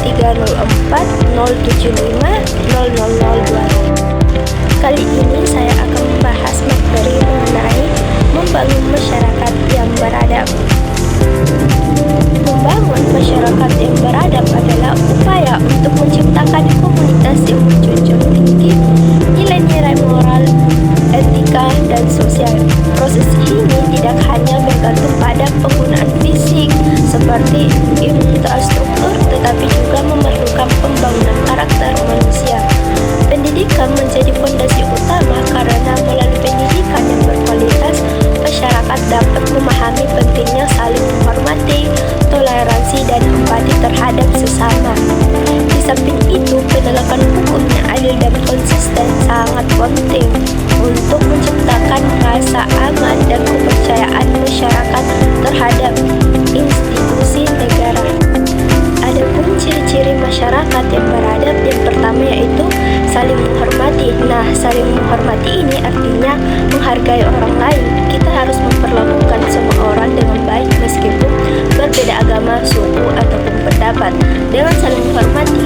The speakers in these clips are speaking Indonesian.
304 075 0002. Kali ini saya akan membahas materi mengenai membangun masyarakat yang beradab. Membangun masyarakat yang beradab adalah upaya untuk menciptakan komunitas yang menjunjung tinggi nilai-nilai moral, etika, dan sosial. Proses ini tidak hanya bergantung pada penggunaan fisik seperti infrastruktur, tetapi juga memerlukan pembangunan karakter manusia. Pendidikan menjadi fondasi utama karena melalui pendidikan yang berkualitas, masyarakat dapat memahami pentingnya saling menghormati, toleransi, dan empati terhadap sesama. Di samping itu, penegakan hukum yang adil dan konsisten sangat penting untuk menciptakan rasa aman dan kepercayaan masyarakat terhadap institusi negara. Adapun ciri-ciri masyarakat yang beradab, yang pertama yaitu saling menghormati. Nah, saling menghormati ini artinya menghargai orang lain. Kita harus memperlakukan semua orang dengan baik meskipun berbeda agama, suku, ataupun pendapat. Dengan saling menghormati,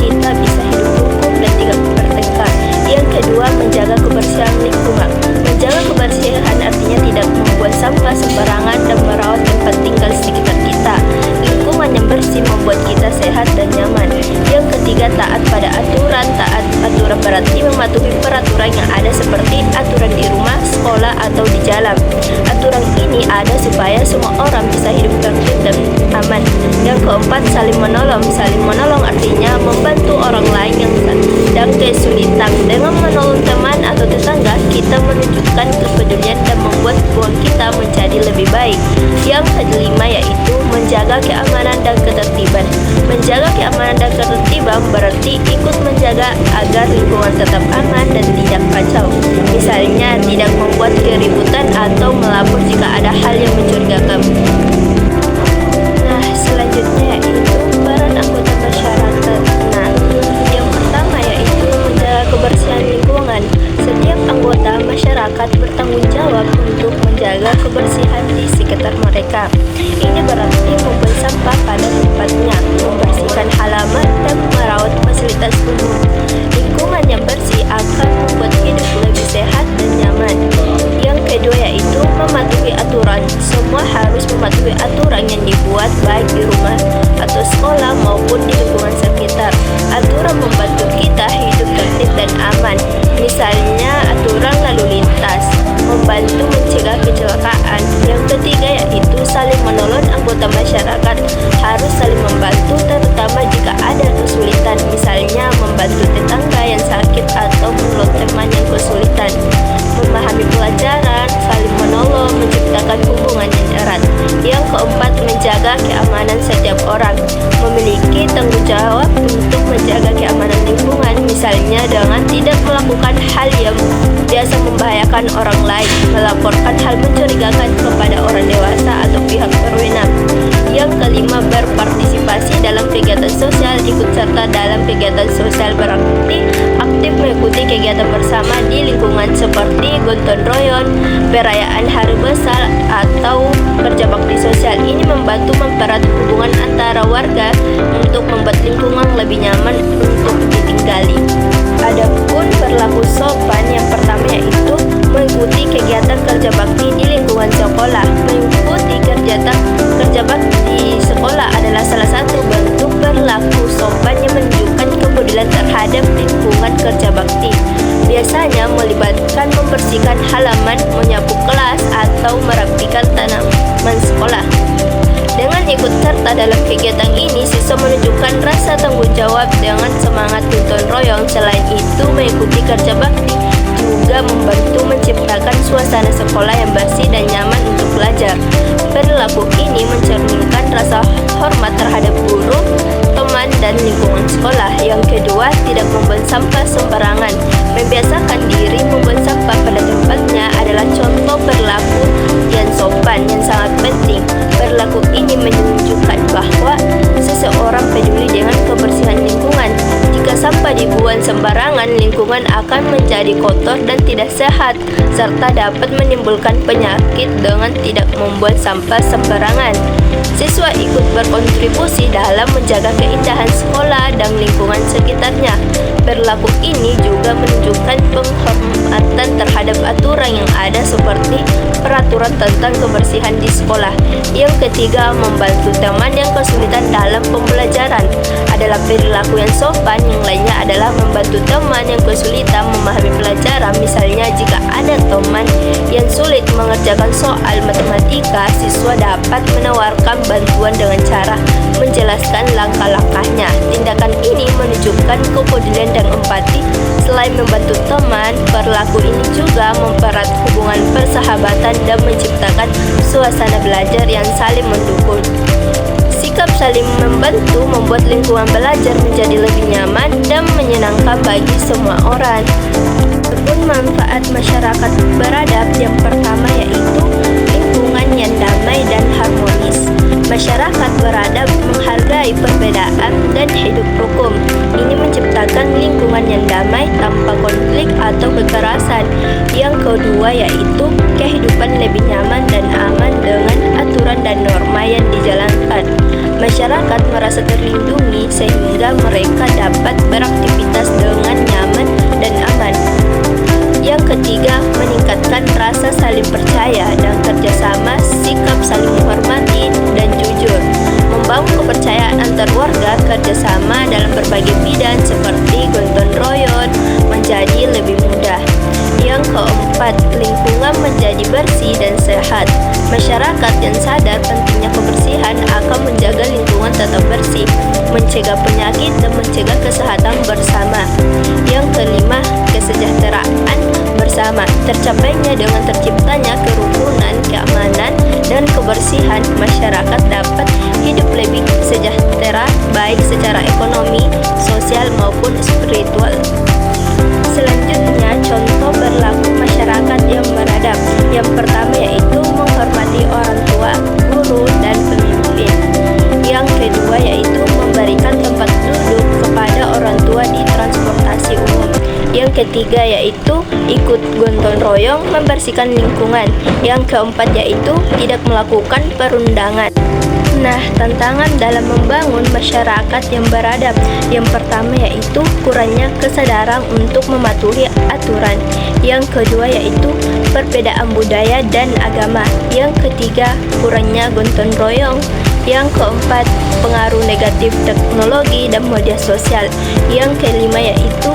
kita bisa hidup rukun dan tidak bertengkar. Yang kedua, menjaga kebersihan lingkungan. Menjaga kebersihan artinya tidak membuang sampah sembarangan dan merawat tempat tinggal sekitar kita. Lingkungan yang bersih membuat kita sehat dan nyaman. Yang ketiga, taat pada aturan. Taat aturan berarti mematuhi peraturan yang ada seperti aturan di rumah, sekolah, atau di jalan. Aturan ini ada supaya semua orang bisa hidup tertib dan aman. Yang keempat, saling menolong. Saling menolong artinya membantu orang lain yang sedang kesulitan. Dengan menolong teman atau tetangga, kita menunjukkan kepedulian dan membuat hubungan kita menjadi lebih baik. Yang kelima yaitu menjaga keamanan dan ketertiban. Menjaga keamanan dan ketertiban berarti ikut menjaga agar lingkungan tetap aman dan tidak kacau. Misalnya, tidak membuat keributan atau melapor jika ada hal yang mencurigakan. Nah, selanjutnya yaitu peran anggota masyarakat. Nah, yang pertama yaitu menjaga kebersihan lingkungan. Setiap anggota masyarakat bertanggung jawab untuk menjaga kebersihan di sekitar mereka. Ini berarti membuang sampah pada tempatnya, membersihkan halaman, dan merawat fasilitas umum. Lingkungan yang bersih akan membuat hidup lebih sehat dan nyaman. Yang kedua yaitu mematuhi aturan. Semua harus mematuhi aturan yang dibuat baik di rumah atau sekolah maupun di lingkungan sekitar. Aturan membantu kita hidup tertib dan aman. Misalnya aturan lalu lintas, membantu mencegah kecelakaan. Yang ketiga yaitu saling menolong. Anggota masyarakat harus saling membantu, terutama jika ada kesulitan, misalnya membantu tetangga yang sakit atau menolong teman yang kesulitan. Memahami pelajaran, saling menolong, menciptakan hubungan yang erat. Yang keempat, menjaga keamanan setiap orang. Memiliki tanggung jawab untuk menjaga keamanan lingkungan, misalnya dengan tidak melakukan hal yang biasa membahayakan orang lain, melaporkan hal mencurigakan kepada orang dewasa atau pihak berwenang. Yang kelima, berpartisipasi dalam kegiatan sosial. Ikut serta dalam kegiatan sosial berarti aktif mengikuti kegiatan bersama di lingkungan seperti gotong royong, perayaan hari besar, atau kerja bakti sosial. Ini membantu mempererat hubungan antara warga untuk membuat lingkungan lebih nyaman untuk ditinggali. Adapun berlaku sopan, yang pertama yaitu mengikuti kegiatan kerja bakti di lingkungan sekolah. Mengikuti kegiatan kerja bakti di sekolah adalah salah satu bentuk berlaku sopan yang menunjukkan kepedulian terhadap lingkungan kerja bakti. Biasanya melibatkan membersihkan halaman, menyapu kelas, atau merapikan tanaman sekolah. Dengan ikut serta dalam kegiatan ini, siswa menunjukkan rasa tanggung jawab dengan semangat gotong royong. Selain itu, mengikuti kerja bakti juga membantu menciptakan suasana sekolah yang bersih dan nyaman untuk belajar. Perilaku ini mencerminkan rasa hormat terhadap guru, teman, dan lingkungan sekolah. Yang kedua, tidak membuang sampah sembarangan. Membiasakan diri membuang sampah pada tempatnya adalah contoh perilaku yang sopan yang sangat penting. Perilaku ini menunjukkan bahwa seseorang peduli dengan kebersihan lingkungan. Jika sampah dibuang sembarangan, lingkungan akan menjadi kotor dan tidak sehat, serta dapat menimbulkan penyakit dengan tidak membuang sampah sembarangan. Siswa ikut berkontribusi dalam menjaga keindahan sekolah dan lingkungan sekitarnya. Perilaku ini juga menunjukkan penghormatan terhadap aturan yang ada seperti peraturan tentang kebersihan di sekolah. Yang ketiga, membantu teman yang kesulitan dalam pembelajaran adalah perilaku yang sopan. Yang lainnya adalah membantu teman yang kesulitan memahami pelajaran. Misalnya, jika ada teman yang sulit mengerjakan soal matematika, siswa dapat menawarkan bantuan dengan cara menjelaskan langkah-langkahnya. Tindakan ini menunjukkan kepedulian dan empati. Selain membantu teman, perilaku ini juga mempererat hubungan persahabatan dan menciptakan suasana belajar yang saling mendukung. Sikap saling membantu membuat lingkungan belajar menjadi lebih nyaman dan menyenangkan bagi semua orang. Adapun manfaat masyarakat beradab yang pertama yaitu lingkungan yang damai dan harmonis. Masyarakat beradab menghargai perbedaan dan hidup rukun. Ini menciptakan lingkungan yang damai tanpa konflik atau kekerasan. Yang kedua yaitu kehidupan lebih nyaman dan aman dengan aturan dan norma yang dijalankan. Masyarakat merasa terlindungi sehingga mereka dapat beraktivitas dengan nyaman dan aman. Yang ketiga, meningkatkan rasa saling percaya dan kerjasama, sikap saling menghormati dan jujur. Membangun kepercayaan antar warga, kerjasama dalam berbagai bidang seperti gotong royong menjadi lebih mudah. Yang keempat, lingkungan menjadi bersih dan sehat. Masyarakat yang sadar pentingnya kebersihan akan menjaga lingkungan tetap bersih, mencegah penyakit dan mencegah kesehatan bersama. Yang kelima, kesejahteraan bersama. Tercapainya dengan terciptanya kerukunan, keamanan, dan kebersihan, masyarakat dapat hidup lebih sejahtera baik secara ekonomi, sosial maupun spiritual. Selanjutnya, contoh berlaku masyarakat yang beradab. Yang pertama yaitu menghormati orang tua, guru, dan pemimpin. Yang kedua yaitu memberikan tempat duduk kepada orang tua di transportasi umum. Yang ketiga yaitu ikut gotong royong membersihkan lingkungan. Yang keempat yaitu tidak melakukan perundangan. Nah, tantangan dalam membangun masyarakat yang beradab. Yang pertama yaitu kurangnya kesadaran untuk mematuhi aturan. Yang kedua yaitu perbedaan budaya dan agama. Yang ketiga, kurangnya gotong royong. Yang keempat, pengaruh negatif teknologi dan media sosial. Yang kelima yaitu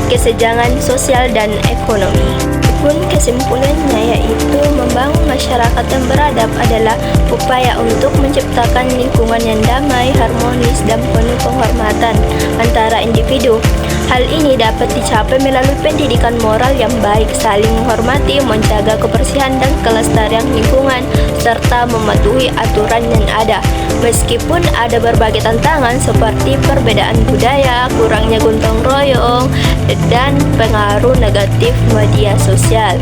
kesenjangan sosial dan ekonomi. Pun kesimpulannya yaitu membangun masyarakat yang beradab adalah upaya untuk menciptakan lingkungan yang damai, harmonis, dan penuh penghormatan antara individu. Hal ini dapat dicapai melalui pendidikan moral yang baik, saling menghormati, menjaga kebersihan dan kelestarian lingkungan, serta mematuhi aturan yang ada. Meskipun ada berbagai tantangan seperti perbedaan budaya, kurangnya gotong royong, dan pengaruh negatif media sosial.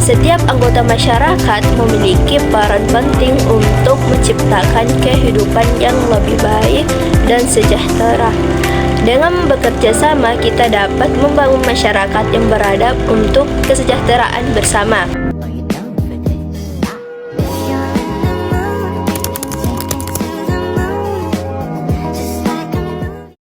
Setiap anggota masyarakat memiliki peran penting untuk menciptakan kehidupan yang lebih baik dan sejahtera. Dengan bekerja sama, kita dapat membangun masyarakat yang beradab untuk kesejahteraan bersama.